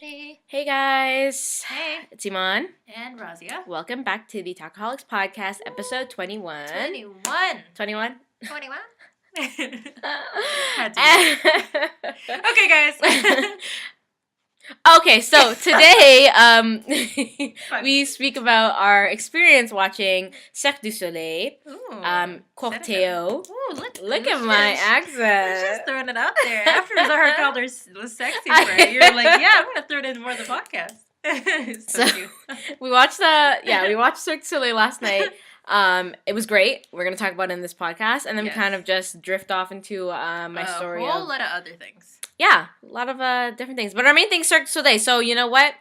Hey. Hey guys. Hey. It's Iman. And Razia. Welcome back to the Talkaholics podcast, episode 21. 21? 21? Okay, guys. Okay, so today we speak about our experience watching Cirque Du Soleil. Cocktail. Ooh, Look at my accent. Just throwing it out there. After Zahar called her was sexy for it, you're like, yeah, I'm gonna throw it in more of the podcast. so cute. we watched Cirque Du Soleil last night. It was great. We're gonna talk about it in this podcast, and then we kind of just drift off into my story. A whole lot of other things. Yeah, a lot of different things. But our main thing is Cirque du Soleil. So you know what?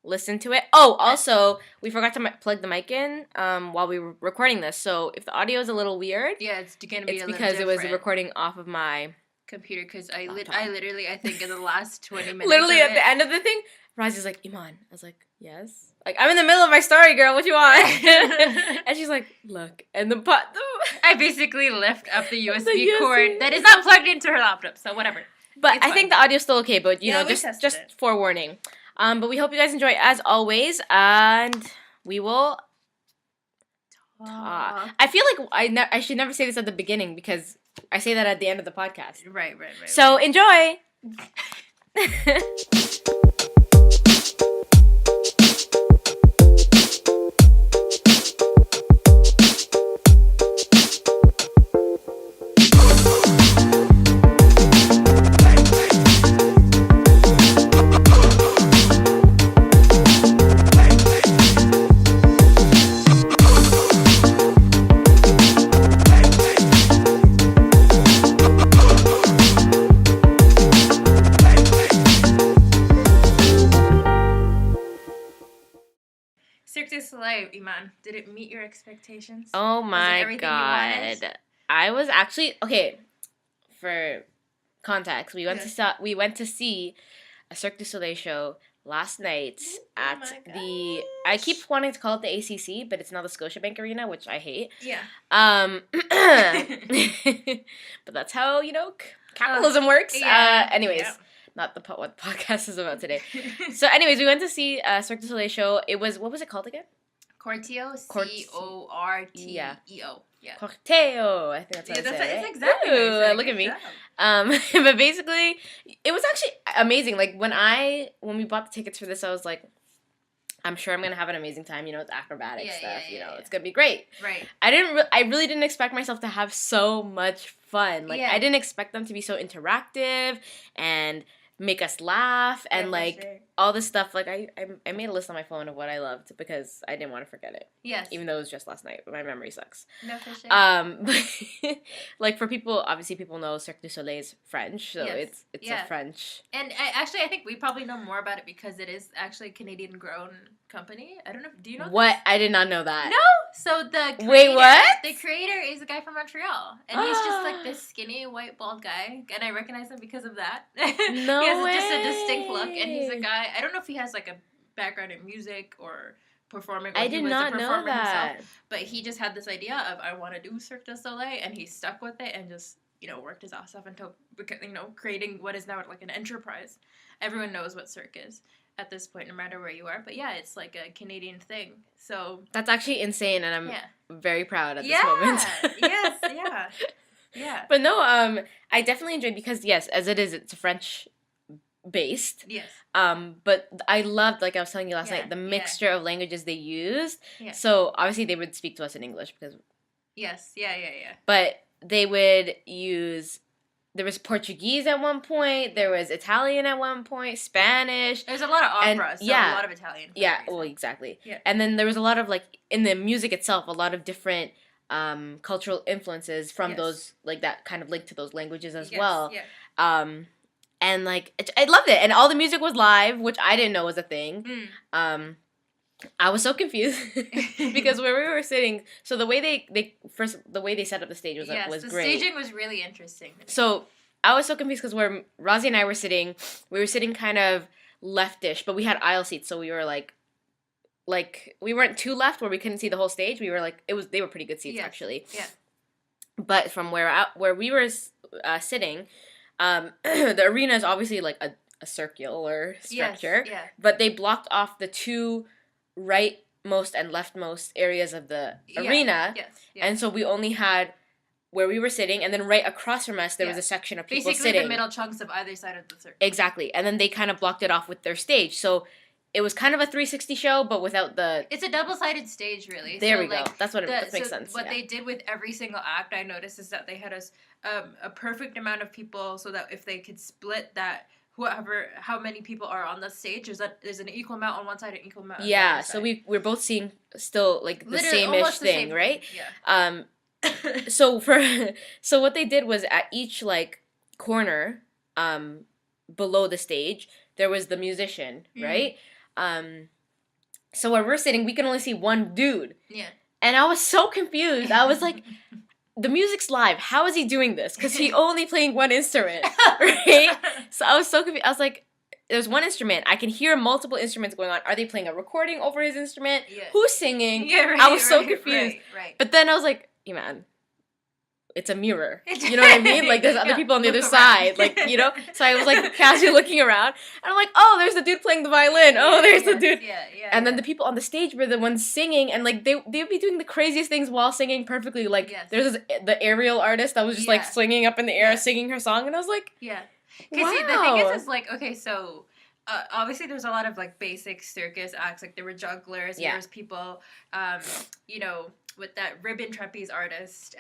Listen to it. Oh, also, we forgot to plug the mic in while we were recording this. So if the audio is a little weird, it's gonna be because it was recording off of my computer. Because I literally think in the last 20 minutes, literally at the end of the thing, Razi's like, Iman. I was like, yes. Like, I'm in the middle of my story, girl. What you want? And she's like, look. And I basically lift up the USB cord that is not plugged into her laptop. So whatever. But I think the audio's still okay. But you know, just forewarning. But we hope you guys enjoy as always, and we will talk. I feel like I should never say this at the beginning because I say that at the end of the podcast. Right. So enjoy. Cirque du Soleil, Iman, did it meet your expectations? Oh my god! I was actually okay. For context, we went to see a Cirque du Soleil show last night at the. I keep wanting to call it the ACC, but it's now the Scotiabank Arena, which I hate. Yeah. But that's how capitalism works. Yeah. Anyways. Yeah. Not what the podcast is about today. So, anyways, we went to see a Cirque du Soleil show. It was, what was it called again? Corteo, Corteo. Yeah. Corteo. I think that's how That's exactly what I said. Look at me. But basically, it was actually amazing. Like, when we bought the tickets for this, I was like, I'm sure I'm going to have an amazing time. You know, it's acrobatic stuff. It's going to be great. Right. I really didn't expect myself to have so much fun. Like, I didn't expect them to be so interactive and make us laugh and all this stuff. Like I made a list on my phone of what I loved because I didn't want to forget it. Yes. Even though it was just last night, but my memory sucks. No, for sure. But like for people, obviously people know Cirque du Soleil is French, so it's a French. And I think we probably know more about it because it is actually a Canadian grown company. I don't know. Do you know what? This? I did not know that. No. So the creator, wait, what? The creator is a guy from Montreal, and he's just like this skinny white bald guy, and I recognize him because of that. No He has way. just a distinct look, and he's a guy. I don't know if he has like a background in music or performing. Or I did not know that. Himself, but he just had this idea of I want to do Cirque du Soleil, and he stuck with it and just worked his ass off until creating what is now like an enterprise. Everyone knows what Cirque is at this point, no matter where you are. But yeah, it's like a Canadian thing. So that's actually insane, and I'm very proud at this moment. Yes. Yeah. But no, I definitely enjoyed because yes, as it is, it's French based. Yes. But I loved, like I was telling you last night, the mixture of languages they used. Yeah. So obviously they would speak to us in English because. Yes. Yeah. But they would use. There was Portuguese at one point. There was Italian at one point. Spanish. There's a lot of opera. So a lot of Italian. Yeah. Well, exactly. Yeah. And then there was a lot of in the music itself, a lot of different cultural influences from those that kind of linked to those languages as well. Yeah. And I loved it, and all the music was live, which I didn't know was a thing. I was so confused because where we were sitting, so the way they set up the stage was great. The staging was really interesting. So I was so confused because where Rosie and I were sitting, we were sitting kind of leftish, but we had aisle seats, so we were like we weren't too left where we couldn't see the whole stage. We were they were pretty good seats actually. Yeah. But from where we were sitting, the arena is obviously like a circular structure. Yes, yeah. But they blocked off the two rightmost and leftmost areas of the arena. Yes. And so we only had where we were sitting, and then right across from us, there was a section of people basically sitting. The middle chunks of either side of the circle. Exactly. And then they kind of blocked it off with their stage. So it was kind of a 360 show, but without the... It's a double-sided stage, really. There we go. That's what that makes sense. What they did with every single act, I noticed, is that they had a perfect amount of people so that if they could split that... how many people are on the stage, there's an equal amount on one side and equal amount on the other side. So we're both seeing still, like, the same-ish thing, right? Yeah. So what they did was at each, like, corner below the stage, there was the musician, right? So where we're sitting, we can only see one dude. Yeah. And I was so confused. I was like, the music's live. How is he doing this? Because he only playing one instrument, right? So I was so confused. I was like, there's one instrument. I can hear multiple instruments going on. Are they playing a recording over his instrument? Yeah. Who's singing? Yeah, right, I was so confused. Right. But then I was like, Iman, it's a mirror. You know what I mean? Like, there's other people on the other side. Like, you know? So I was, like, casually looking around. And I'm like, oh, there's the dude playing the violin. Oh, there's the dude. Yeah. And then the people on the stage were the ones singing. And, like, they would be doing the craziest things while singing perfectly. Like, there's the aerial artist that was just, like, swinging up in the air, singing her song. And I was like, yeah. Because see, the thing is, like, okay, so... obviously, there's a lot of, like, basic circus acts. Like, there were jugglers. There was people, you know... with that ribbon trapeze artist,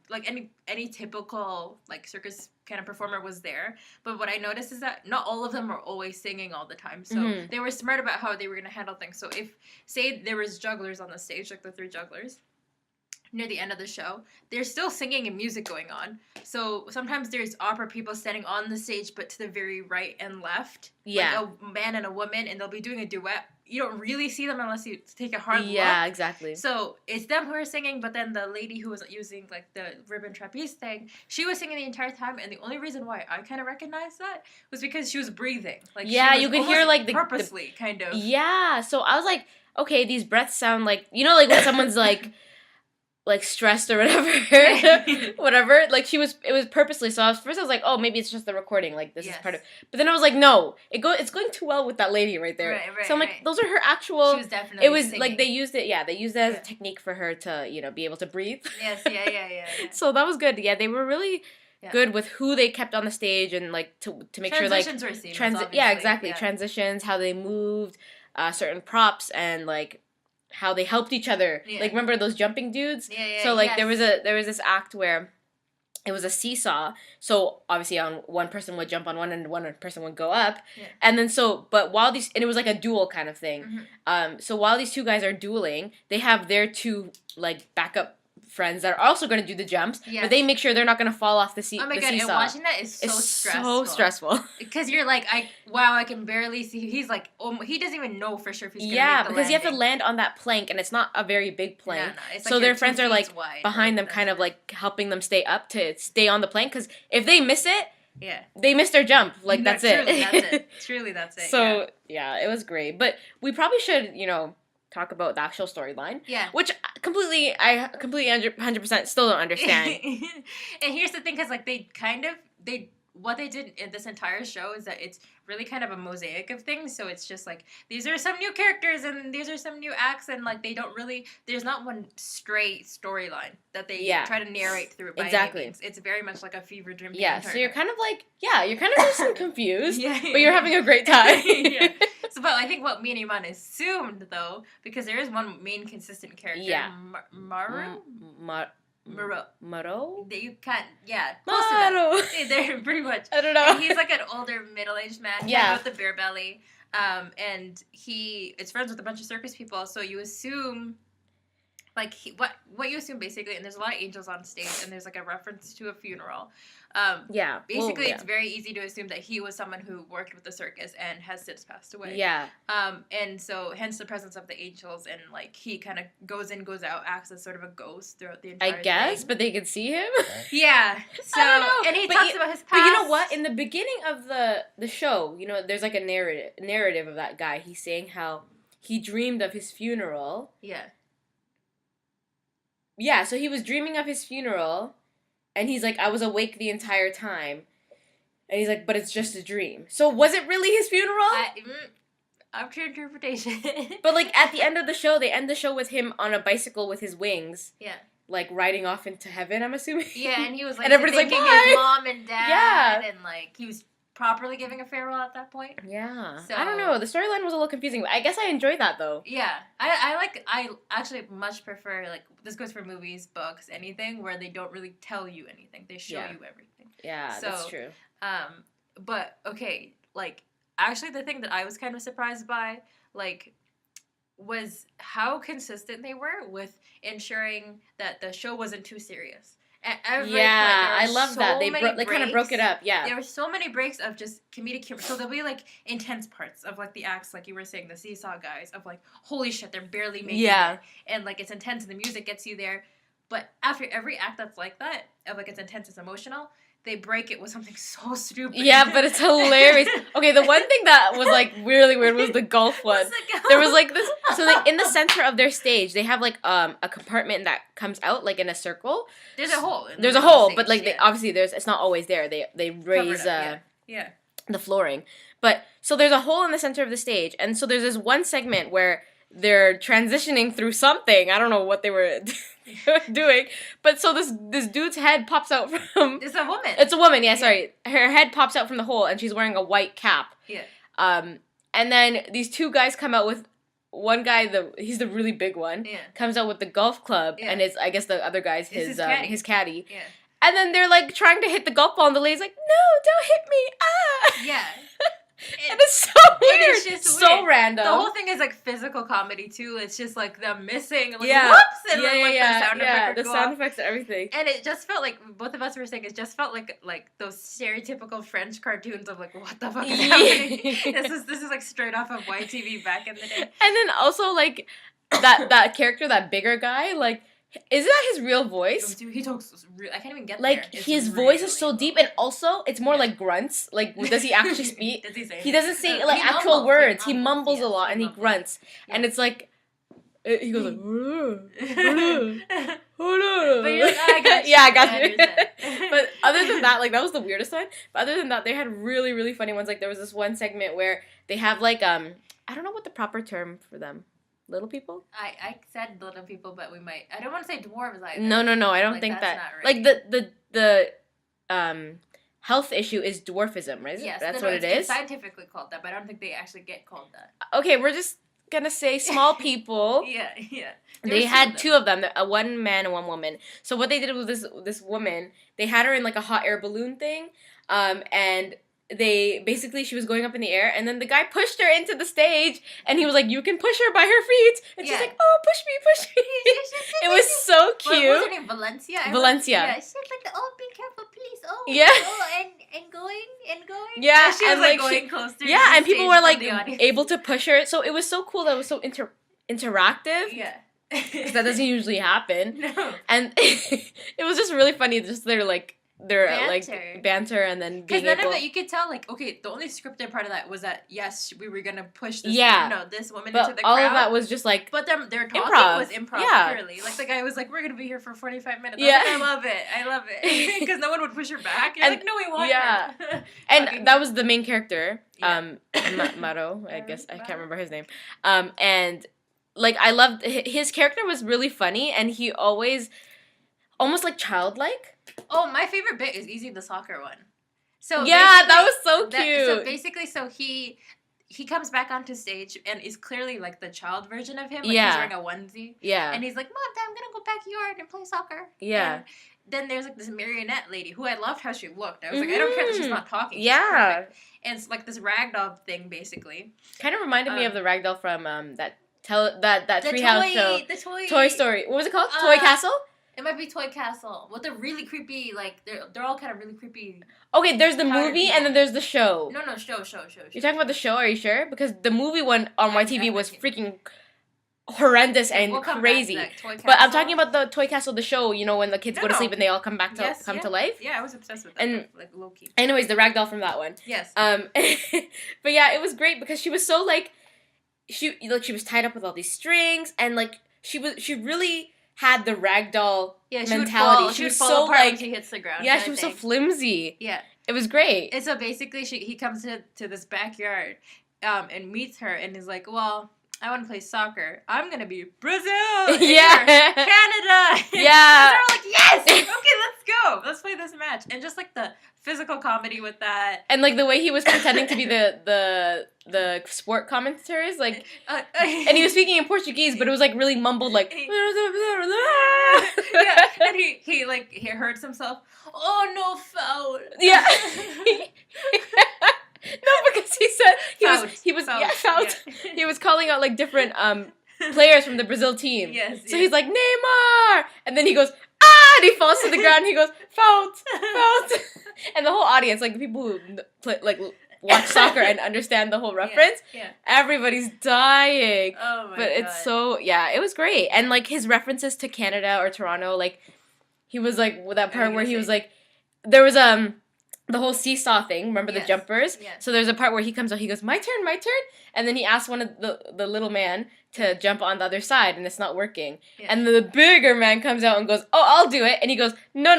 like any typical like circus kind of performer was there. But what I noticed is that not all of them were always singing all the time. So they were smart about how they were going to handle things. So if, say, there was jugglers on the stage, like the 3 jugglers, near the end of the show, they're still singing and music going on. So sometimes there's opera people standing on the stage, but to the very right and left. Yeah. Like a man and a woman, and they'll be doing a duet. You don't really see them unless you take a hard look. Yeah, exactly. So it's them who are singing, but then the lady who was using, like, the ribbon trapeze thing, she was singing the entire time, and the only reason why I kind of recognized that was because she was breathing. Like, yeah, you could hear, like, purposely, kind of. Yeah, so I was like, okay, these breaths sound like, you know, like when someone's, like stressed or whatever, like it was purposely. So first I was like, oh, maybe it's just the recording, like this is part of. But then I was like, no, it's going too well with that lady right there. Right, so I'm like, those are her actual. She was definitely. It was singing. like they used it as a technique for her to, you know, be able to breathe. Yes, yeah. So that was good. Yeah, they were really good with who they kept on the stage and like to make sure like transitions were seamless. Yeah, exactly. Yeah. Transitions, how they moved, certain props, and like how they helped each other. Yeah. Like, remember those jumping dudes? Yeah. So like there was this act where it was a seesaw. So obviously one person would jump on one and one person would go up. Yeah. And then but while and it was like a duel kind of thing. Mm-hmm. So while these two guys are dueling, they have their two like backup friends that are also going to do the jumps, but they make sure they're not going to fall off the seesaw. Oh my god, and watching that is so stressful. Because you're like, I can barely see. He's like, he doesn't even know for sure if he's going to make the because you have to land on that plank, and it's not a very big plank. No, it's like so their friends are like behind them, kind of like helping them stay up to stay on the plank, because if they miss it, they missed their jump. Like, that's it. Truly, that's it. So, yeah, it was great. But we probably should, talk about the actual storyline. Yeah. Which I completely 100% still don't understand. And here's the thing, because, like, what they did in this entire show is that it's really kind of a mosaic of things. So it's just like, these are some new characters and these are some new acts, and like there's not one straight storyline that they try to narrate through by any means. It's very much like a fever dream. Yeah, so you're kind of like, you're kind of just confused, but you're having a great time. So, but I think what me and Iman assumed, though, because there is one main consistent character, Maru? Maro? That you can't, close to that. They're pretty much. I don't know. And he's like an older, middle-aged man, with the bear belly, and he is friends with a bunch of circus people, so you assume, like, what you assume, basically, and there's a lot of angels on stage, and there's, like, a reference to a funeral. Basically, it's very easy to assume that he was someone who worked with the circus and has since passed away. Yeah. And so, hence the presence of the angels, and, like, he kind of goes in, goes out, acts as sort of a ghost throughout the entire thing. But they could see him? Yeah. So, I don't know. And he talks about his past. But you know what? In the beginning of the show, there's, like, a narrative of that guy. He's saying how he dreamed of his funeral. Yeah. Yeah, so he was dreaming of his funeral, and he's like, I was awake the entire time. And he's like, but it's just a dream. So was it really his funeral? Up to interpretation. But, like, at the end of the show, they end the show with him on a bicycle with his wings. Yeah. Like, riding off into heaven, I'm assuming. Yeah, and he was, like, and everybody's thanking like, his mom and dad. And, like, he was properly giving a farewell at that point. Yeah. So, I don't know. The storyline was a little confusing. But I guess I enjoyed that, though. Yeah. I actually much prefer, like, this goes for movies, books, anything, where they don't really tell you anything. They show you everything. Yeah, so, that's true. But, okay, like, actually the thing that I was kind of surprised by, like, was how consistent they were with ensuring that the show wasn't too serious. At every point, I love that. They kind of broke it up, There were so many breaks of just comedic humor. So there'll be, like, intense parts of, like, the acts, like you were saying, the seesaw guys, of, like, holy shit, they're barely making it. And, like, it's intense and the music gets you there. But after every act that's like that, of, like, it's intense, it's emotional, they break it with something so stupid. Yeah, but it's hilarious. Okay, the one thing that was, like, really weird was the golf one. There was, like, this... So, like, in the center of their stage, they have, like, a compartment that comes out, like, in a circle. There's a hole. There's a hole, but, like, they, obviously, it's not always there. They raise the flooring. But, so there's a hole in the center of the stage, and so there's this one segment where they're transitioning through something. I don't know what they were doing. But so this dude's head pops out from... It's a woman. It's a woman, sorry. Her head pops out from the hole, and she's wearing a white cap. Yeah. And then these two guys come out with... One guy, he's the really big one, comes out with the golf club, and I guess the other guy's his caddy. Yeah. And then they're, like, trying to hit the golf ball, and the lady's like, no, don't hit me, ah! Yeah. And it's so weird. It's just so weird. random. The whole thing is, like, physical comedy, too. It's just, like, them missing, like, whoops! And the sound effects and everything. And it just felt like, both of us were saying, it just felt like those stereotypical French cartoons of, like, what the fuck is happening? This is, like, straight off of YTV back in the day. And then also, like, that character, that bigger guy, like, is that his real voice? Dude, he talks I can't even get like, there. His voice is so deep, and also, it's more like grunts. Like, does he actually speak? Does he say He doesn't say, like, actual words. He mumbles a lot, and he grunts. Yeah. And it's like, he goes like, but you're like, oh, I got you. Yeah, I got you. But other than that, like, that was the weirdest one. But other than that, they had really, really funny ones. Like, there was this one segment where they have, like, I don't know what the proper term for them. Little people? I said little people, but we might... I don't want to say dwarves either. No, I don't think that... Right. Like, the health issue is dwarfism, right? Yes. That's what it is? It's scientifically called that, but I don't think they actually get called that. Okay, we're just gonna say small people. Yeah. They had two of them, one man and one woman. So what they did with this woman, they had her in, like, a hot air balloon thing, and... she was going up in the air, and then the guy pushed her into the stage, and he was like, you can push her by her feet, and she's like, oh, push me. It was so cute. What was her name? Valencia? Yeah, she's like, oh, be careful, please, oh. Yeah. Oh, and going. Yeah, and she was, like, going closer. Yeah, and people were, like, able to push her, so it was so cool that it was so interactive. Yeah. Because that doesn't usually happen. No. And it was just really funny, just banter and then being because none of it you could tell, like, okay, the only scripted part of that was that yes, we were gonna push this this woman into the crowd, all of that was just like, but their talking was improv purely. Like, the guy was like, we're gonna be here for 45 minutes. I love it because no one would push her back. You're like, no, we want her. And that was the main character, Maro, I guess I can't remember his name, and like, I loved his character was really funny, and he always almost, like, childlike. Oh, my favorite bit is easy the soccer one. So that was so cute. So basically, he comes back onto stage and is clearly, like, the child version of him. Like, he's wearing a onesie. Yeah. And he's like, Mom, Dad, I'm gonna go backyard and play soccer. Yeah. And then there's, like, this marionette lady who I loved how she looked. I was like, I don't care that she's not talking. Yeah. And it's like this ragdoll thing, basically. Kind of reminded me of the ragdoll from that Treehouse show. The Toy Story. What was it called? Toy Castle? It might be Toy Castle. With the really creepy, like, they're all kind of really creepy. Okay, there's the movie and then there's the show. No, show. You're talking about the show, are you sure? Because the movie one on YTV was freaking horrendous and crazy. But I'm talking about the Toy Castle, the show, you know, when the kids go to sleep and they all come back to come to life. Yeah, I was obsessed with that. And like, low-key. Anyways, the ragdoll from that one. Yes. But yeah, it was great because she was so, like, she was tied up with all these strings, and, like, she really had the ragdoll mentality. She was so, like, when she hits the ground. Yeah, she was so flimsy. Yeah. It was great. And so basically, he comes to this backyard, and meets her, and is like, well, I want to play soccer. I'm gonna be Brazil. Yeah. Canada. Yeah. And they're like, yes. Okay, let's go. Let's play this match. And just like the physical comedy with that, and like the way he was pretending to be the sport commentators, like, and he was speaking in Portuguese, but it was like really mumbled, like. Yeah, and he hurts himself. Oh no, foul. Yeah. No, because he said he was fouled. Yeah. He was calling out like different players from the Brazil team. Yes. So he's like Neymar, and then he goes ah, and he falls to the ground. And he goes fouled, and the whole audience, like the people who watch soccer and understand the whole reference, everybody's dying. Oh my god! But it's it was great, and like his references to Canada or Toronto, like he was like with that part where he was like, there was the whole seesaw thing, remember the jumpers? Yes. So there's a part where he comes out, he goes, my turn, and then he asks one of the little man to jump on the other side, and it's not working. Yeah. And the bigger man comes out and goes, oh, I'll do it. And he goes, no.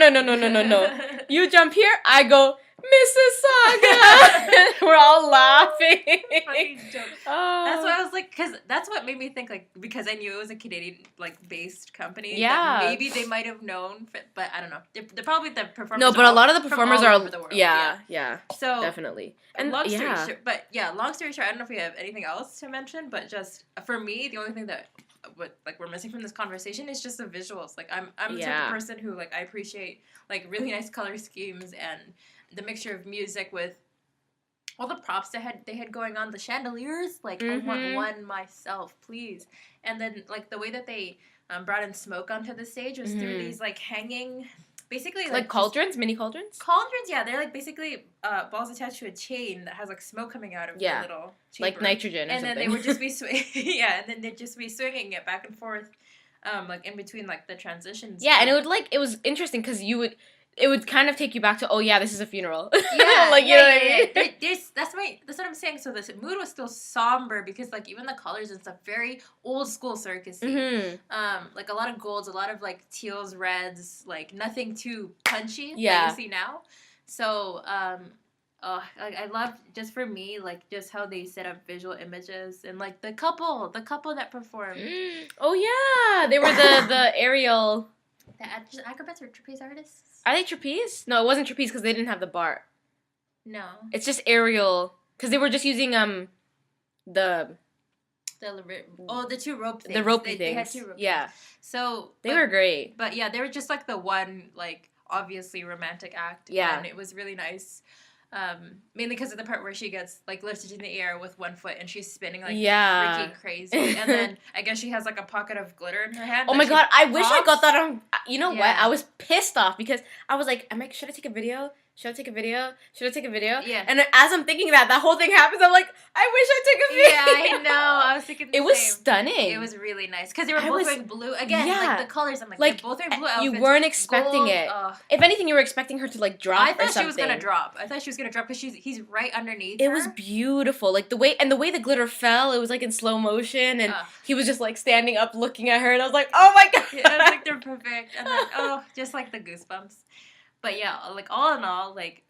You jump here, I go, Mississauga! We're all laughing. Funny joke. Oh. That's why I was like, because that's what made me think, like, because I knew it was a Canadian, like, based company. Yeah. That maybe they might have known, but I don't know. They're probably the performers. No, but a lot of the performers are all over the world. Yeah. So definitely. And long story short, I don't know if we have anything else to mention, but just for me, the only thing that we're missing from this conversation is just the visuals. Like I'm the type of person who like I appreciate like really nice color schemes and the mixture of music with all the props they had going on, the chandeliers. Like I want one myself, please. And then like the way that they brought in smoke onto the stage was through these like hanging, basically like cauldrons, mini cauldrons. Cauldrons, yeah, they're like basically balls attached to a chain that has like smoke coming out of the little chamber. Like nitrogen, or something. And then they would just be and then they'd just be swinging it back and forth, like in between like the transitions. Yeah, and it was interesting because it would kind of take you back to, oh yeah, this is a funeral. Yeah, like you know what I mean. That's what I'm saying. So the mood was still somber because like even the colors and stuff, very old school circusy. Like a lot of golds, a lot of like teals, reds, like nothing too punchy that you see now. So I love just for me like just how they set up visual images and like the couple that performed. Oh yeah, they were the aerial. The acrobats or trapeze artists? Are they trapeze? No, it wasn't trapeze because they didn't have the bar. No. It's just aerial because they were just using the two rope things. The ropey things. They had two rope things. So they were great. But yeah, they were just like the one like obviously romantic act. Yeah. And it was really nice. Mainly because of the part where she gets like lifted in the air with one foot and she's spinning like freaking crazy, and then I guess she has like a pocket of glitter in her hand. Oh my god! I wish I got that on. You know what? I was pissed off because I was like, should I take a video? Should I take a video? Yeah. And as I'm thinking that whole thing happens, I'm like, I wish I took a video. Yeah, I know. I was thinking it was stunning. It was really nice because they were both wearing blue again. Yeah. Like the colors. I'm like they're both wearing blue outfits. You weren't expecting it. If anything, you were expecting her to like drop. I thought she was gonna drop. Because he's right underneath. It was beautiful. Like the way the glitter fell. It was like in slow motion, and he was just like standing up, looking at her, and I was like, oh my god. Yeah, I was like they're perfect, and then just like the goosebumps. But yeah, like all in all, like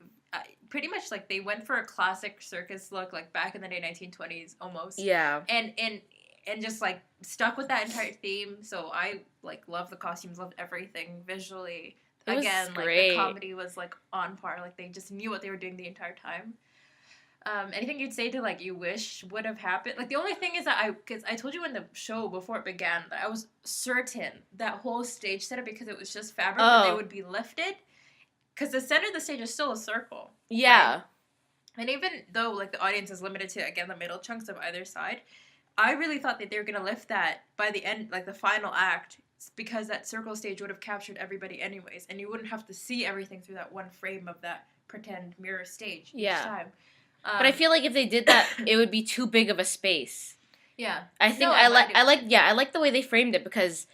pretty much like they went for a classic circus look, like back in the day, 1920s almost. Yeah. And just like stuck with that entire theme. So I like loved the costumes, loved everything visually. It was Again, great. Like the comedy was like on par. Like they just knew what they were doing the entire time. Anything you'd say to like you wish would have happened? Like the only thing is that because I told you in the show before it began that I was certain that whole stage setup, because it was just fabric, that they would be lifted. Because the center of the stage is still a circle. Yeah. Right? And even though, like, the audience is limited to, again, the middle chunks of either side, I really thought that they were going to lift that by the end, like, the final act, because that circle stage would have captured everybody anyways, and you wouldn't have to see everything through that one frame of that pretend mirror stage each time. But I feel like if they did that, it would be too big of a space. Yeah. I think I like the way they framed it, because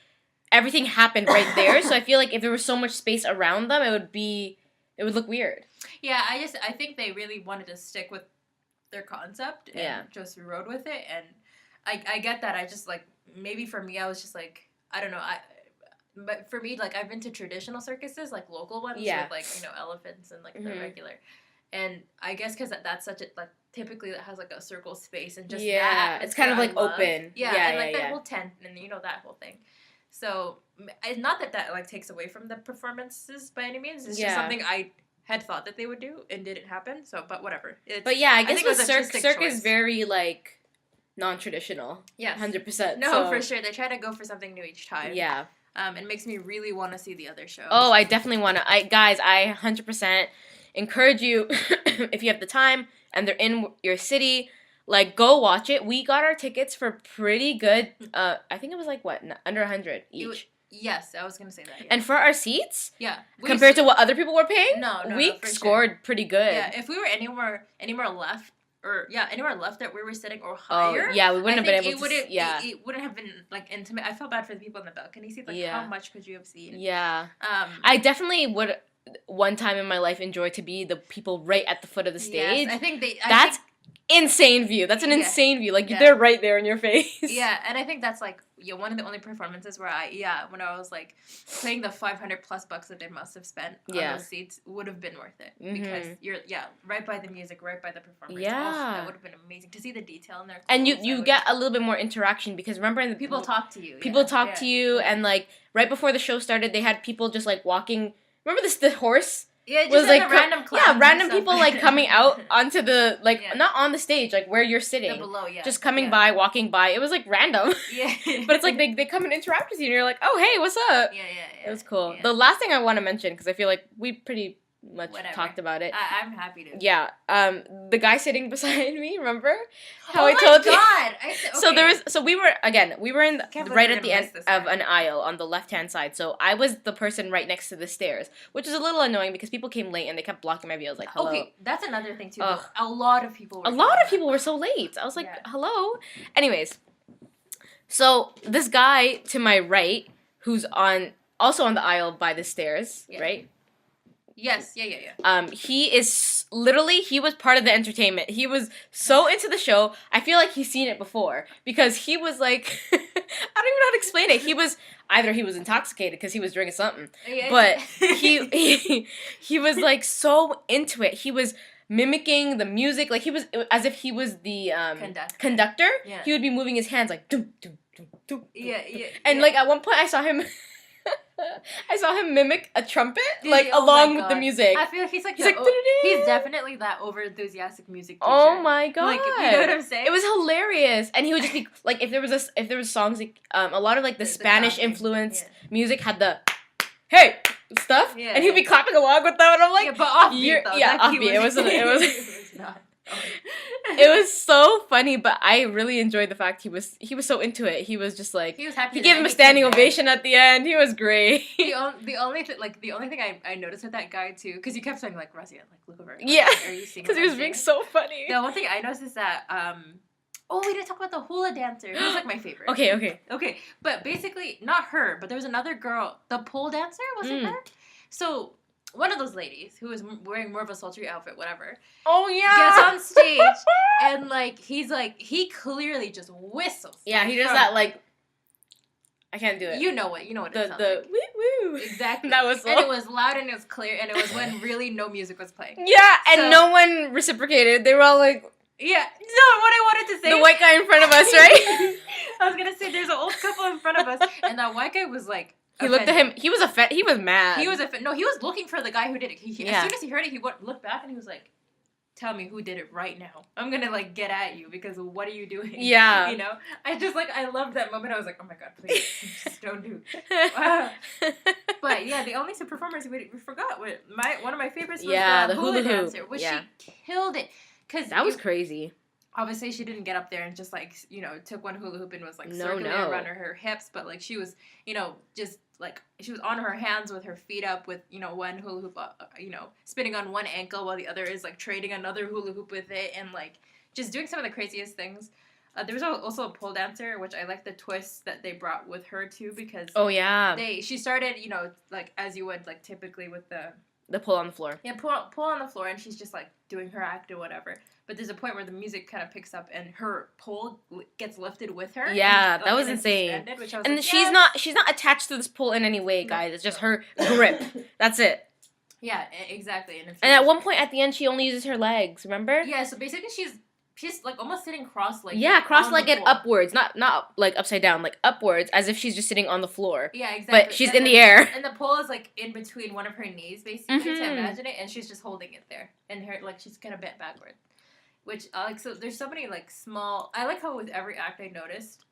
everything happened right there, so I feel like if there was so much space around them, it would look weird. Yeah, I think they really wanted to stick with their concept and just rode with it, and I get that. I just like, maybe for me, I was just like, I don't know, but for me, like, I've been to traditional circuses, like local ones with like, you know, elephants and like the regular, And I guess because that's such a, like, typically it has, like, a circle space and just Yeah, that. it's kind of, like, open. Yeah, Yeah, and, like, yeah, that yeah. whole tent and, you know, that whole thing. So, not that, like, takes away from the performances by any means. It's just something I had thought that they would do and didn't happen. So, but whatever. But yeah, I guess with Cirque choice. is very, like, non-traditional. Yes. 100%. No, so. For sure. They try to go for something new each time. Yeah. It makes me really want to see the other show. Oh, I definitely want to. Guys, I 100% encourage you, if you have the time and they're in your city, like, go watch it. We got our tickets for pretty good, I think it was, like, what, under 100 each. Yes, I was going to say that. Yeah. And for our seats, compared to what other people were paying, we scored pretty good. Yeah, if we were anywhere left, anywhere left that we were sitting or higher. Oh, yeah, we wouldn't have been able to. It wouldn't have been, like, intimate. I felt bad for the people in the balcony seats. Like, how much could you have seen? Yeah. I definitely would, one time in my life, enjoy to be the people right at the foot of the stage. Yes, I think that's insane view. That's an insane view. Like, they're right there in your face. Yeah, and I think that's, like, one of the only performances where when I was, like, paying the $500+ that they must have spent on those seats would have been worth it. Because you're, right by the music, right by the performance. Yeah. That would have been amazing. To see the detail in their clothes. And you get a little bit more interaction because remember people talk to you. People talk to you, and, like, right before the show started, they had people just, like, walking. Remember the horse? Yeah, just like random clowns. Yeah, random people, like, coming out onto the, like, not on the stage, like, where you're sitting. The below, just coming by, walking by. It was, like, random. Yeah. But it's like they come and interact with you, and you're like, oh, hey, what's up? Yeah. It was cool. Yeah. The last thing I want to mention, because I feel like we pretty much talked about it. I'm happy to. Yeah. The guy sitting beside me, remember? How I told you. Okay. So we were in right at the end of an aisle on the left-hand side. So I was the person right next to the stairs, which is a little annoying because people came late and they kept blocking my view. I was like, hello. Okay, that's another thing too. A lot of people were so late. I was like, hello? Anyways, so this guy to my right, who's also on the aisle by the stairs, right? Yes, yeah. He was part of the entertainment. He was so into the show. I feel like he's seen it before because he was like, I don't even know how to explain it. He was intoxicated because he was drinking something, but he was like so into it. He was mimicking the music, like he was as if he was the conductor. Yeah. He would be moving his hands like doom doom doom doom. Yeah. And like at one point, I saw him mimic a trumpet, along with the music. I feel like he's definitely that over-enthusiastic music teacher. Oh my god! Like, you know what I'm saying? It was hilarious, and he would just be like, if there was songs, like, a lot of like the Spanish influenced music had the hey stuff, and he'd be clapping along with them, and I'm like, but offbeat though. Offbeat. It was not. It was so funny, but I really enjoyed the fact he was so into it. He was just like, he was happy. He gave him a standing ovation at the end. He was great. The only thing I noticed with that guy too, because you kept saying like, Razia, like, look over. Yeah. Are you seeing? Because he was being so funny. The one thing I noticed is that we didn't talk about the hula dancer. Who's like my favorite. Okay. But basically, not her, but there was another girl. The pole dancer, was it her? So one of those ladies who was wearing more of a sultry outfit, whatever. Oh yeah. Gets on stage and like he clearly just whistles. Yeah, he does that like. I can't do it. You know what it sounds like. Woo woo. Exactly. That was and it was loud and it was clear and it was when really no music was playing. Yeah, and no one reciprocated. They were all like. Yeah, no, what I wanted to say. The white guy in front of us, right? I was gonna say there's an old couple in front of us, and that white guy was like. He looked at him. He was he was mad. No, he was looking for the guy who did it. As soon as he heard it, he looked back and he was like, "Tell me who did it right now. I'm gonna like get at you because what are you doing?" Yeah. You know. I loved that moment. I was like, "Oh my god, please, just don't do." But yeah, the only two performers we forgot. One of my favorites was the hula dancer, which she killed it. Cause that was crazy. Obviously, she didn't get up there and just, like, took one hula hoop and was, like, circling around her hips. But, like, she was, just, like, she was on her hands with her feet up with, one hula hoop, spinning on one ankle while the other is, like, trading another hula hoop with it. And, like, just doing some of the craziest things. There was also a pole dancer, which I like the twist that they brought with her, too, because... Oh, yeah. She started, like, as you would, like, typically with the pole on the floor. Yeah, pole on the floor, and she's just, like, doing her act or whatever. But there's a point where the music kind of picks up, and her pole gets lifted with her. Yeah, and, that was insane. And she's not attached to this pole in any way, guys. It's just her grip. That's it. Yeah, exactly. And at one point at the end, she only uses her legs. Remember? Yeah. So basically, she's like almost sitting cross-legged. Yeah, cross-legged upwards, not like upside down, like upwards, as if she's just sitting on the floor. Yeah, exactly. But she's in the air. And the pole is like in between one of her knees, basically. To imagine it, and she's just holding it there, and her like she's kind of bent backward. Which like so there's so many like small. I like how with every act I noticed,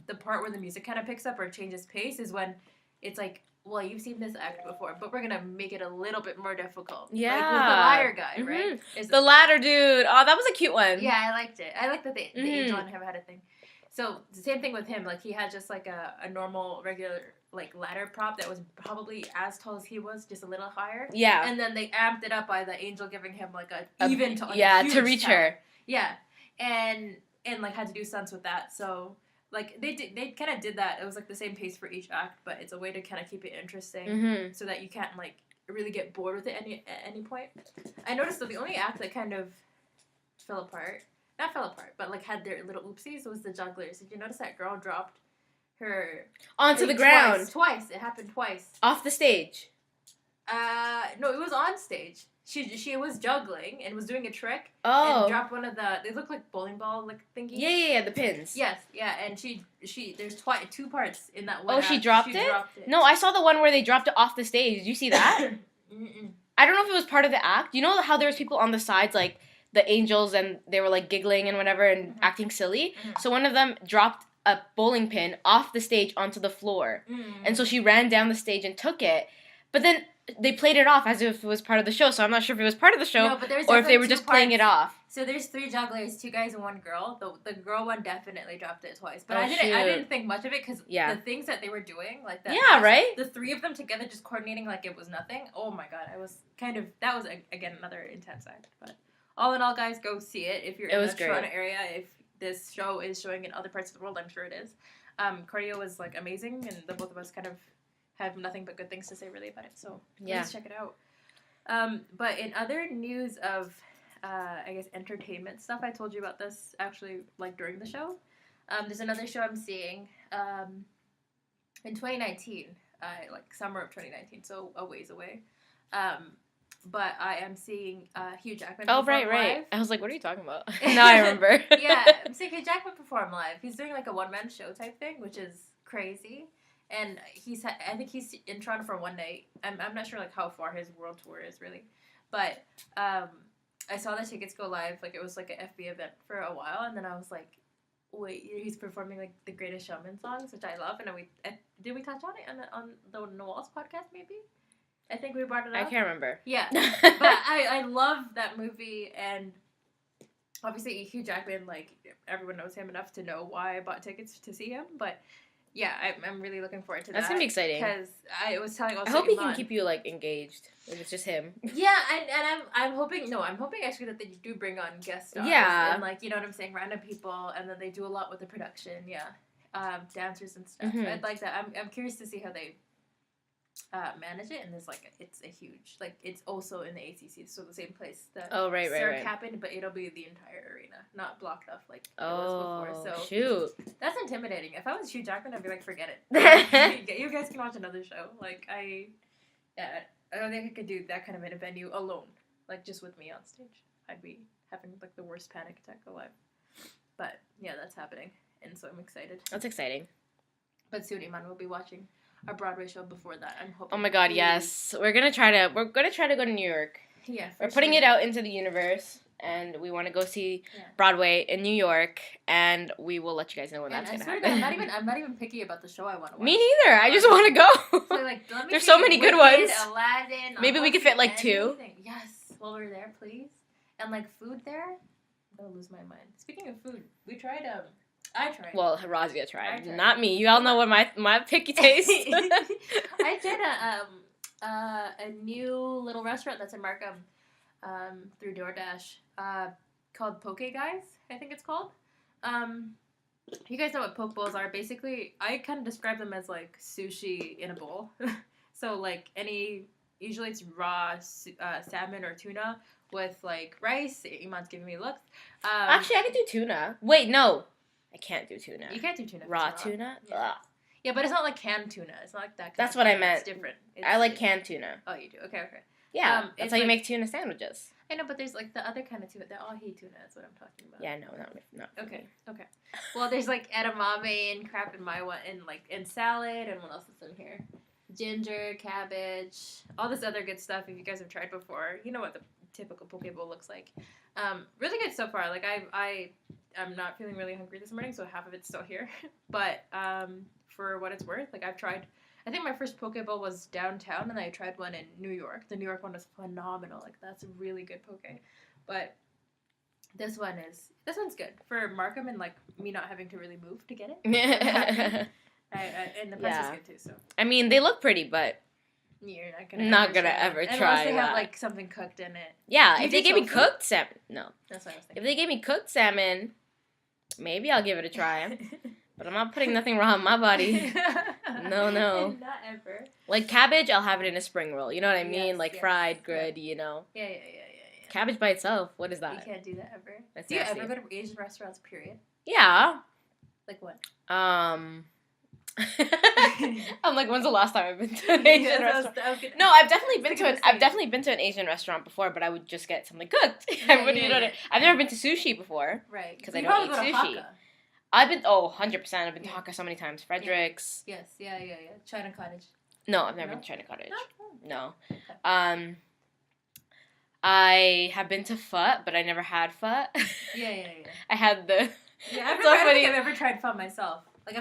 the part where the music kind of picks up or changes pace is when it's like, well, you've seen this act before, but we're gonna make it a little bit more difficult. Yeah, like with the ladder guy, right? The ladder dude. Oh, that was a cute one. Yeah, I liked it. I liked that the angel and him had a thing. So the same thing with him. Like he had just like a normal regular like ladder prop that was probably as tall as he was, just a little higher. Yeah. And then they amped it up by the angel giving him like a even to to reach her. Yeah, and like had to do stunts with that. So like they kind of did that. It was like the same pace for each act, but it's a way to kind of keep it interesting so that you can't like really get bored with it at any point. I noticed that the only act that kind of not fell apart, but like had their little oopsies was the jugglers. Did you notice that girl dropped her onto the ground twice? It happened twice off the stage. No, it was on stage. She was juggling and was doing a trick. Oh. And dropped one of they look like bowling ball like thingies. Yeah, the pins. Yes, yeah, and she there's two parts in that one. Oh, she dropped it? No, I saw the one where they dropped it off the stage. Did you see that? I don't know if it was part of the act. You know how there was people on the sides like the angels and they were like giggling and whatever and acting silly? So one of them dropped a bowling pin off the stage onto the floor. And so she ran down the stage and took it. But then they played it off as if it was part of the show, so I'm not sure if it was part of the show or if they were just playing it off. So there's 3 jugglers, 2 guys and 1 girl. The girl one definitely dropped it twice, but I didn't think much of it because the things that they were doing, like that. Yeah, right. The 3 of them together just coordinating like it was nothing. Oh my god, that was again another intense act. But all in all, guys, go see it if you're in the Toronto area. If this show is showing in other parts of the world, I'm sure it is. Cardio was like amazing, and the both of us kind of have nothing but good things to say really about it, so please check it out. But in other news of I guess entertainment stuff, I told you about this actually like during the show. There's another show I'm seeing in 2019, like summer of 2019, so a ways away. But I am seeing Hugh Jackman perform live. I was like, what are you talking about? Now I remember. Yeah, I'm seeing Hugh Jackman perform live. He's doing like a one-man show type thing, which is crazy. And I think he's in Toronto for one night. I'm not sure like how far his world tour is really, but I saw the tickets go live. Like it was like an FB event for a while, and then I was like, wait, he's performing like the Greatest Showman songs, which I love. And did we touch on it on the Noel's podcast? Maybe I think we brought it up. I can't remember. Yeah, but I love that movie, and obviously Hugh Jackman. Like everyone knows him enough to know why I bought tickets to see him, but. Yeah, I'm really looking forward to that. That's gonna be exciting. Because I was telling also I hope he can keep you like engaged. If it's just him. Yeah, and I'm hoping. No, I'm hoping actually that they do bring on guest stars. Yeah. And like you know what I'm saying, random people, and then they do a lot with the production. Yeah, dancers and stuff. I'd like that. I'm curious to see how they manage it, and it's like it's a huge like it's also in the ACC, so the same place that Cirque happened, but it'll be the entire arena, not blocked off like it was before. So shoot, that's intimidating. If I was Hugh Jackman, I'd be like, forget it. You guys can watch another show. Like I don't think I could do that kind of in a venue alone, like just with me on stage. I'd be having like the worst panic attack alive. But yeah, that's happening, and so I'm excited. That's exciting. But soon, Iman will be watching a Broadway show before that. I'm hoping. Oh my god, yes. We're gonna try to go to New York. Yeah. We're putting it out into the universe, and we want to go see Broadway in New York, and we will let you guys know when that's gonna happen. I'm not even picky about the show I want to watch. Me neither. I just want to go. So like, there's so many good ones. Aladdin. Maybe we could fit like anything. 2. Yes. While we're there, please. And like food there. I'm gonna lose my mind. Speaking of food, we tried I tried. Well, Razia tried. Not me. You all know what my picky taste. I did a new little restaurant that's in Markham through DoorDash called Guys, I think it's called. You guys know what poke bowls are. Basically, I kind of describe them as like sushi in a bowl. So like usually it's raw salmon or tuna with like rice. Iman's giving me looks. Actually, I could do tuna. Wait, no. I can't do tuna. You can't do tuna. Raw tuna? Yeah. Yeah, but it's not like canned tuna. It's not like that. That's what I meant. It's different. I like canned tuna. Oh, you do? Okay. Yeah, that's how you make tuna sandwiches. I know, but there's like the other kind of tuna, the ahi tuna. That's what I'm talking about. Yeah, no, not. Okay. Well, there's like edamame and crap in my one, and salad, and what else is in here? Ginger, cabbage, all this other good stuff. If you guys have tried before, you know what the typical Pokeball looks like. Really good so far. Like I'm not feeling really hungry this morning, so half of it's still here. But for what it's worth, like I've tried. I think my first Pokeball was downtown, and I tried one in New York. The New York one was phenomenal. Like that's a really good poke. But this one's good for Markham and like me not having to really move to get it. And the price is good too. So I mean, they look pretty, but you're not gonna ever try unless they that. have like something cooked in it. Yeah, if they gave me cooked salmon, no. That's what I was thinking. If they gave me cooked salmon, maybe I'll give it a try. But I'm not putting nothing wrong in my body. No. Not ever. Like cabbage, I'll have it in a spring roll. You know what I mean? Yes, like fried, good. You know. Yeah. Cabbage by itself, what is that? You can't do that ever. That's do you nasty. ever go to Asian restaurants? Period. Yeah. Like what? I'm like, when's the last time I've been to an Asian restaurant? No, I've definitely been to an Asian restaurant before, but I would just get something cooked. I've never been to sushi before. Right. Because I don't eat sushi. Hakka. I've been 100%. I've been to Hakka so many times. Frederick's. Yes. Yeah. China Cottage. No, I've never been to China Cottage. No. Okay. I have been to Pho, but I never had Pho. Yeah. I had the. Yeah, I don't think I've ever tried Pho myself. Like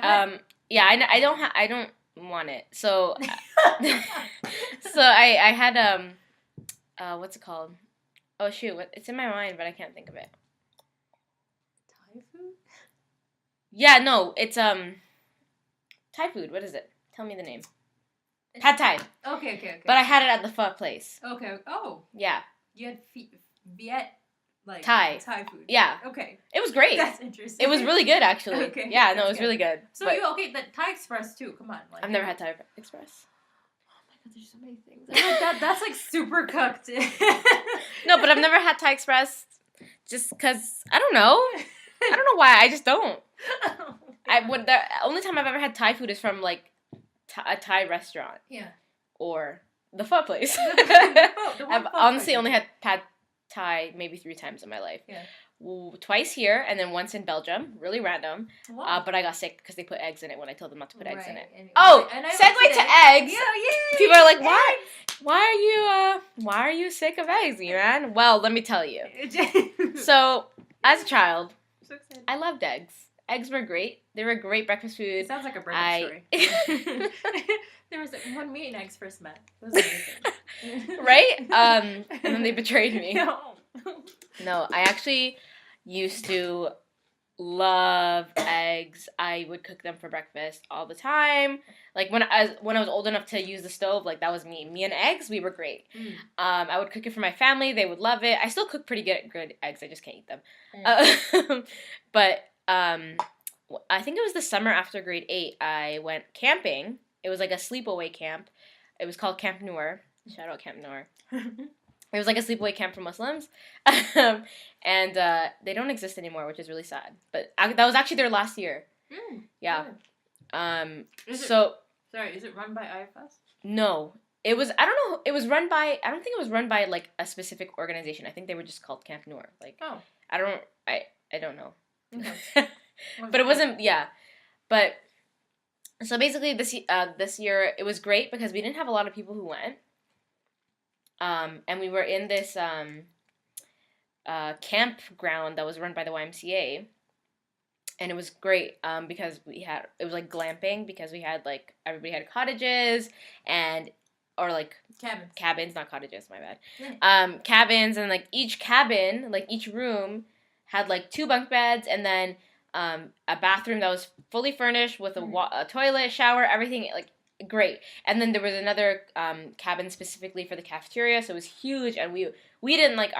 yeah, I don't want it. So, so I had what's it called? Oh shoot, it's in my mind, but I can't think of it. Thai food? Yeah, no, it's Thai food. What is it? Tell me the name. Pad Thai. Okay. But I had it at the Pho place. Okay. Oh. Yeah. You had Viet like Thai food. Yeah. Okay. It was great. That's interesting. It was really good actually. Okay. Yeah, no, it was really good. So the Thai Express too. Come on. Like, I've never had Thai Express. Oh my god, there's so many things. That's like super cooked. No, but I've never had Thai Express just because I don't know. I don't know why. I just don't. The only time I've ever had Thai food is from like a Thai restaurant. Yeah. Or the Pho place. I've honestly only had Pad Thai maybe 3 times in my life. Yeah. Twice here and then once in Belgium. Really random. Wow. But I got sick because they put eggs in it when I told them not to put eggs in it. And segue to eggs. Yeah. People are like, why are you sick of eggs, Iman? Well, let me tell you. So, as a child, I loved eggs. Eggs were great. They were a great breakfast food. It sounds like a breakfast story. There was when me and eggs first met. It was amazing. Right? And then they betrayed me. No, I actually used to love eggs. I would cook them for breakfast all the time. Like when I was old enough to use the stove, like that was me. Me and eggs, we were great. I would cook it for my family. They would love it. I still cook pretty good eggs. I just can't eat them. But I think it was the summer after grade 8. I went camping. It was like a sleepaway camp. It was called Camp Noor. Shout out Camp Noor. It was like a sleepaway camp for Muslims. And they don't exist anymore, which is really sad. But that was actually their last year. Yeah. Is it run by IFS? No. It was, I don't know, I don't think it was run by like a specific organization. I think they were just called Camp Noor. Like, I don't know. Okay. But it wasn't, yeah. But, so basically this year, it was great because we didn't have a lot of people who went. And we were in this campground that was run by the YMCA. And it was great because it was like glamping because we had like, everybody had cottages or like cabins, not cottages, my bad. Yeah. Cabins, and like each cabin, like each room had like 2 bunk beds and then a bathroom that was fully furnished with a toilet, shower, everything, like great. And then there was another cabin specifically for the cafeteria, so it was huge. And we didn't like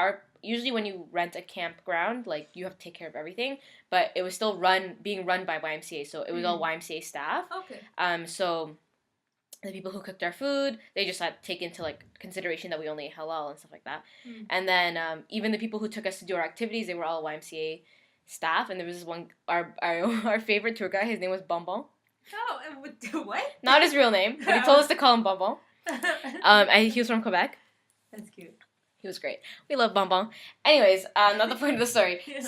usually when you rent a campground, like you have to take care of everything, but it was still being run by YMCA, so it was all YMCA staff. Okay. So the people who cooked our food, they just had to take into like consideration that we only ate halal and stuff like that. And then even the people who took us to do our activities, they were all YMCA staff. And there was this one, our favorite tour guide, his name was Bonbon. Oh, what? Not his real name, but he told us to call him Bonbon. He was from Quebec. That's cute. He was great. We love Bonbon. Anyways, not the point of the story. Yeah.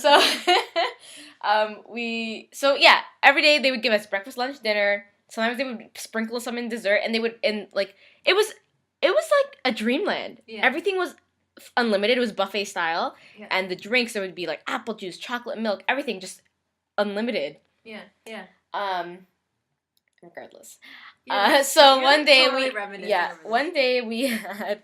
So, every day they would give us breakfast, lunch, dinner. Sometimes they would sprinkle some in dessert, and they would, it was like a dreamland. Yeah. Everything was unlimited. It was buffet style. Yeah. And the drinks, there would be, like, apple juice, chocolate milk, everything just unlimited. Yeah, yeah. Regardless. Yeah, so you're one day totally one day we had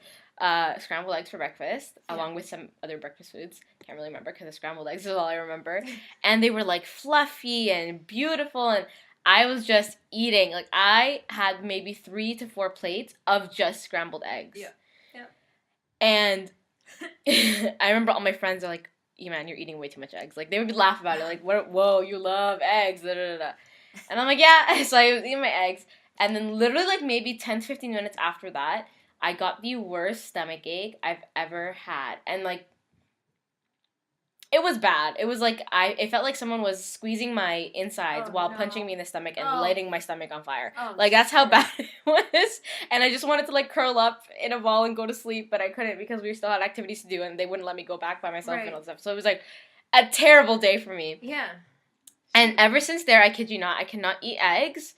scrambled eggs for breakfast, Yeah. along with some other breakfast foods. Can't really remember because the scrambled eggs is all I remember. And they were, like, fluffy and beautiful, and I was just eating. Like, I had maybe 3 to 4 plates of just scrambled eggs. Yeah. Yeah. And I remember all my friends are like, Iman, you're eating way too much eggs. Like, they would laugh about it. Like, whoa, you love eggs, da da da. And I'm like, yeah. So I was eating my eggs. And then literally, like, maybe 10 to 15 minutes after that, I got the worst stomachache I've ever had. And, like, it was bad. It was like, it felt like someone was squeezing my insides while punching me in the stomach and lighting my stomach on fire. Like, that's how bad it was. And I just wanted to, like, curl up in a ball and go to sleep, but I couldn't because we still had activities to do and they wouldn't let me go back by myself and all that stuff. So it was, like, a terrible day for me. Yeah. And ever since there, I kid you not, I cannot eat eggs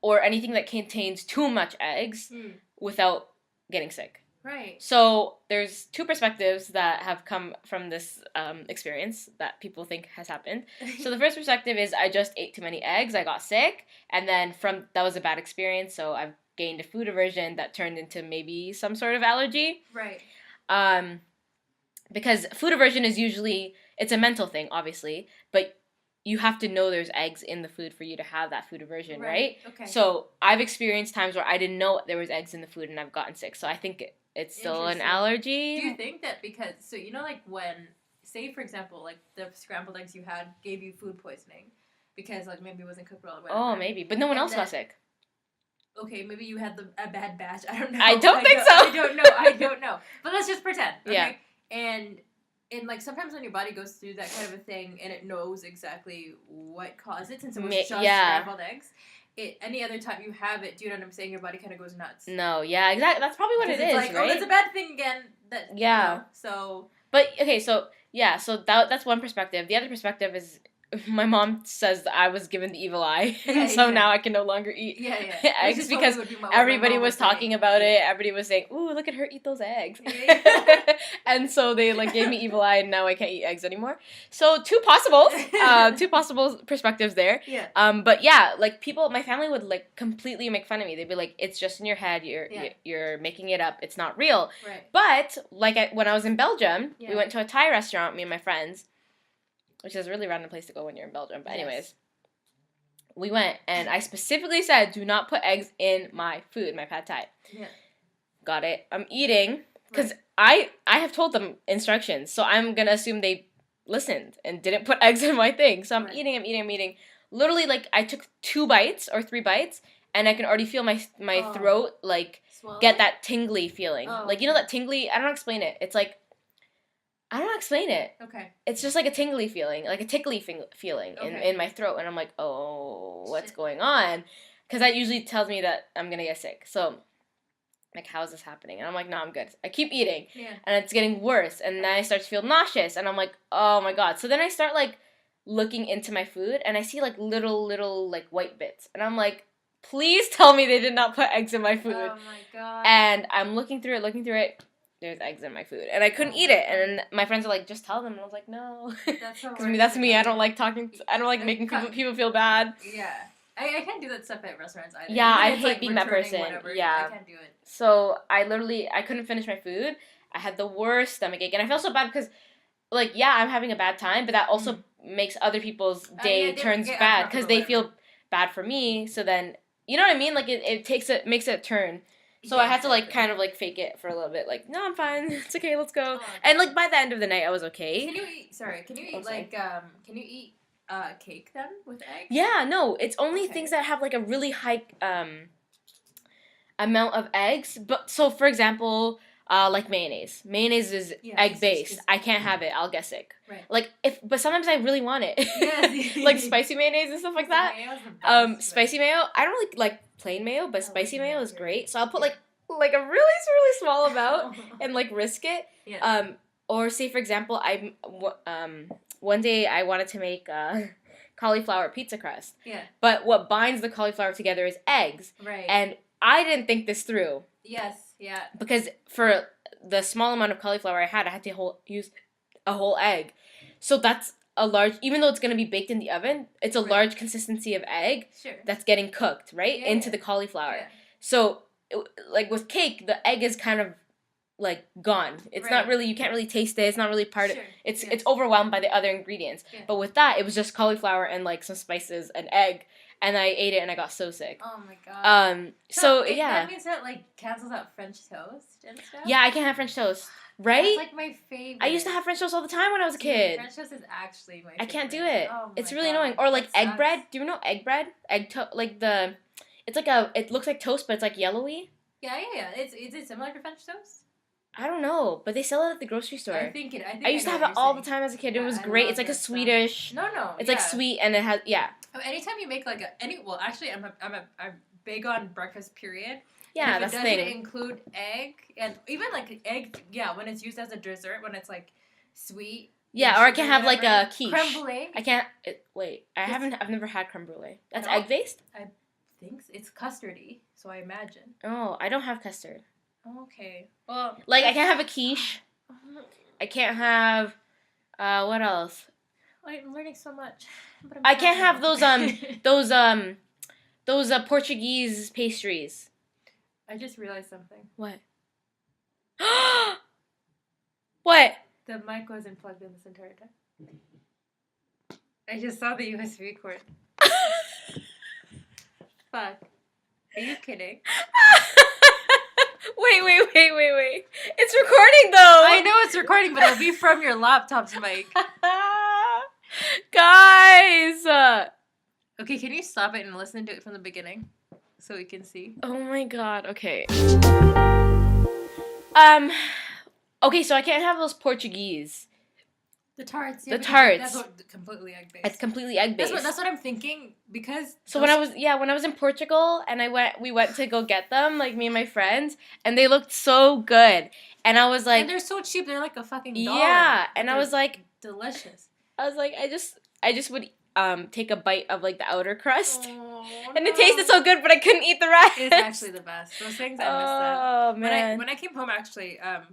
or anything that contains too much eggs without getting sick. Right. So there's 2 perspectives that have come from this experience that people think has happened. So the first perspective is I just ate too many eggs, I got sick, and then that was a bad experience, so I've gained a food aversion that turned into maybe some sort of allergy. Right. Because food aversion is usually, it's a mental thing, obviously, but you have to know there's eggs in the food for you to have that food aversion, right? Okay. So I've experienced times where I didn't know there was eggs in the food and I've gotten sick. So I think it's still an allergy. Do you think that because, so you know, like when, say for example, like the scrambled eggs you had gave you food poisoning because like maybe it wasn't cooked well or whatever. Oh, maybe. But no one else got sick. Okay, maybe you had a bad batch. I don't know. I don't think so. I don't know. But let's just pretend. Okay? Yeah. And like sometimes when your body goes through that kind of a thing and it knows exactly what caused it, since it was just scrambled eggs, any other time you have it, do you know what I'm saying? Your body kind of goes nuts. No, yeah, exactly. That's probably what it is, like, right? Oh, that's a bad thing again. Yeah. You know, so. But okay, so that's one perspective. The other perspective is my mom says that I was given the evil eye, now I can no longer eat eggs because everybody was talking about it. Everybody was saying, "Ooh, look at her eat those eggs," and so they like gave me evil eye, and now I can't eat eggs anymore. So two possible perspectives there. Yeah. But yeah, like my family would like completely make fun of me. They'd be like, "It's just in your head. You're making it up. It's not real." Right. But like when I was in Belgium, we went to a Thai restaurant, me and my friends. Which is a really random place to go when you're in Belgium. But anyways, we went, and I specifically said, do not put eggs in my food, my pad thai. Yeah. Got it. I'm eating, because I have told them instructions, so I'm going to assume they listened and didn't put eggs in my thing. So I'm eating. Literally, like, I took 2 bites or 3 bites, and I can already feel my throat, like, swelling? Get that tingly feeling. Like, you know that tingly? I don't explain it. It's like, I don't explain it. Okay. It's just like a tingly feeling, like a tickly feeling in my throat. And I'm like, oh, what's going on? Because that usually tells me that I'm going to get sick. So, like, how is this happening? And I'm like, no, I'm good. I keep eating. Yeah. And it's getting worse. And then I start to feel nauseous. And I'm like, oh, my God. So then I start, like, looking into my food. And I see, like, little, like, white bits. And I'm like, please tell me they did not put eggs in my food. Oh, my God. And I'm looking through it. There's eggs in my food. And I couldn't eat it. And my friends are like, just tell them. And I was like, no. Because that's me. I don't like making people feel bad. Yeah. I can't do that stuff at restaurants either. Yeah, I hate being that person. Yeah. I can't do it. So I couldn't finish my food. I had the worst stomachache. And I felt so bad because, like, yeah, I'm having a bad time. But that also makes other people's day turns bad. Because they feel bad for me. So then, you know what I mean? Like, it makes it turn. So I had to, like, kind of, like, fake it for a little bit. Like, no, I'm fine. It's okay. Let's go. Oh, and, like, by the end of the night, I was okay. Can you eat cake then with eggs? Yeah, no. It's only things that have, like, a really high amount of eggs. But, so, for example, like mayonnaise. Mayonnaise is egg-based. I can't have it. I'll get sick. Right. Like, but sometimes I really want it. Yes. Like, spicy mayonnaise and stuff like that. Mayo's the best, spicy mayo. I don't like plain mayo, but spicy mayo is great. So I'll put, like, like a really, really small amount and like risk it. Yeah. Or say for example, one day I wanted to make cauliflower pizza crust. Yeah. But what binds the cauliflower together is eggs. Right. And I didn't think this through. Yes. Yeah. Because for the small amount of cauliflower I had to use a whole egg. So that's a large, even though it's going to be baked in the oven, it's a large consistency of egg that's getting cooked, right? Into the cauliflower. Yeah. So, like with cake, the egg is kind of like gone. It's not really, you can't really taste it. It's not really part of it. It's overwhelmed by the other ingredients. Yeah. But with that, it was just cauliflower and like some spices and egg. And I ate it and I got so sick. Oh my god. So that means that like cancels out French toast and stuff? Yeah, I can't have French toast. Right? That's like my favorite. I used to have French toast all the time when I was a kid. French toast is actually my favorite. I can't do it. Oh it's really annoying. Or like egg bread. Do you know egg bread? It's like it looks like toast, but it's like yellowy. Yeah. Is it similar to French toast? I don't know, but they sell it at the grocery store. I used to have it all the time as a kid. It was great. It's like a Swedish. No. It's like sweet and it has Anytime you make like actually I'm big on breakfast period. Yeah, that's the thing. Doesn't include egg and even like egg. Yeah, when it's used as a dessert, when it's like sweet. Yeah, or I can have like a quiche. Creme brulee. I can't. I've never had creme brulee. That's egg based. I think it's custardy, so I imagine. Oh, I don't have custard. Okay. Well, like I can't have a quiche. I can't have. What else? I'm learning so much. I can't have those Portuguese pastries. I just realized something. What? What? The mic wasn't plugged in this entire time. I just saw the USB cord. Fuck. Are you kidding? Wait. It's recording though. I know it's recording, but it'll be from your laptop's mic. Guys. Okay, can you stop it and listen to it from the beginning? So we can see. Oh my god, okay. Okay, so I can't have those Portuguese. The tarts. Yeah, the tarts. That's completely egg based. It's completely egg based. That's what I'm thinking because. So when I was in Portugal and we went to go get them, like me and my friends, and they looked so good, and I was like. And they're so cheap. They're like a fucking $1. Yeah, and I was like. Delicious. I was like, I just would take a bite of like the outer crust. And it tasted so good, but I couldn't eat the rest. It's actually the best. Those things I miss that. Oh man! When I came home, actually, I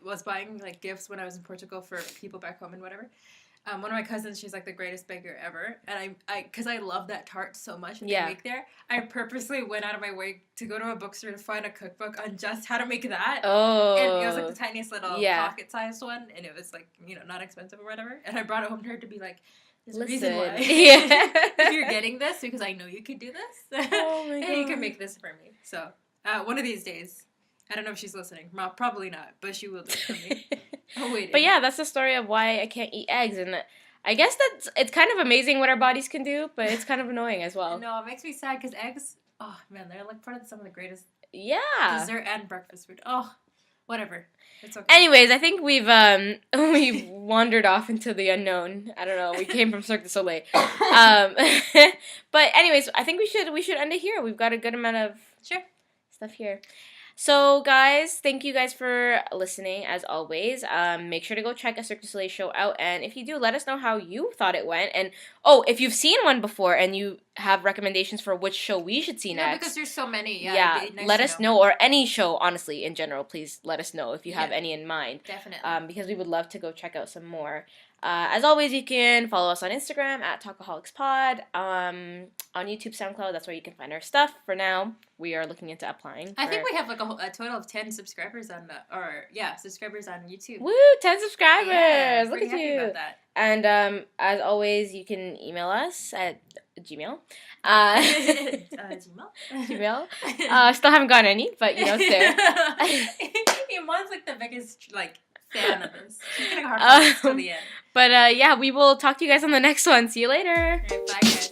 was buying like gifts when I was in Portugal for people back home and whatever. One of my cousins, she's like the greatest baker ever, and because I love that tart so much and they make there, I purposely went out of my way to go to a bookstore to find a cookbook on just how to make that. Oh. And it was like the tiniest little pocket-sized one, and it was like not expensive or whatever. And I brought it home to her to be like. There's a reason why. If you're getting this, because I know you could do this. Oh my god. And you can make this for me. So, one of these days, I don't know if she's listening. Probably not, but she will do it for me. Oh, wait. But yeah, that's the story of why I can't eat eggs. And I guess it's kind of amazing what our bodies can do, but it's kind of annoying as well. No, it makes me sad because eggs, oh man, they're like part of some of the greatest dessert and breakfast food. Oh, whatever. It's okay. Anyways, I think we've wandered off into the unknown. I don't know. We came from Cirque du Soleil. But anyways, I think we should end it here. We've got a good amount of stuff here. So, guys, thank you guys for listening, as always. Make sure to go check a Cirque du Soleil show out, and if you do, let us know how you thought it went. And, if you've seen one before and you have recommendations for which show we should see next. Yeah, because there's so many. Yeah, let us know. Or any show, honestly, in general, please let us know if you have any in mind. Definitely. Because we would love to go check out some more. As always, you can follow us on Instagram at Talkaholics on YouTube, SoundCloud. That's where you can find our stuff. For now, we are looking into applying. I think we have like a total of 10 subscribers on subscribers on YouTube. Woo! 10 subscribers. Yeah, look at you. About that. And as always, you can email us at Gmail. Gmail. Still haven't gotten any, but it's there. Iman's like the biggest fan of this. She's gonna harp on this till the end. But we will talk to you guys on the next one. See you later. All right, bye guys.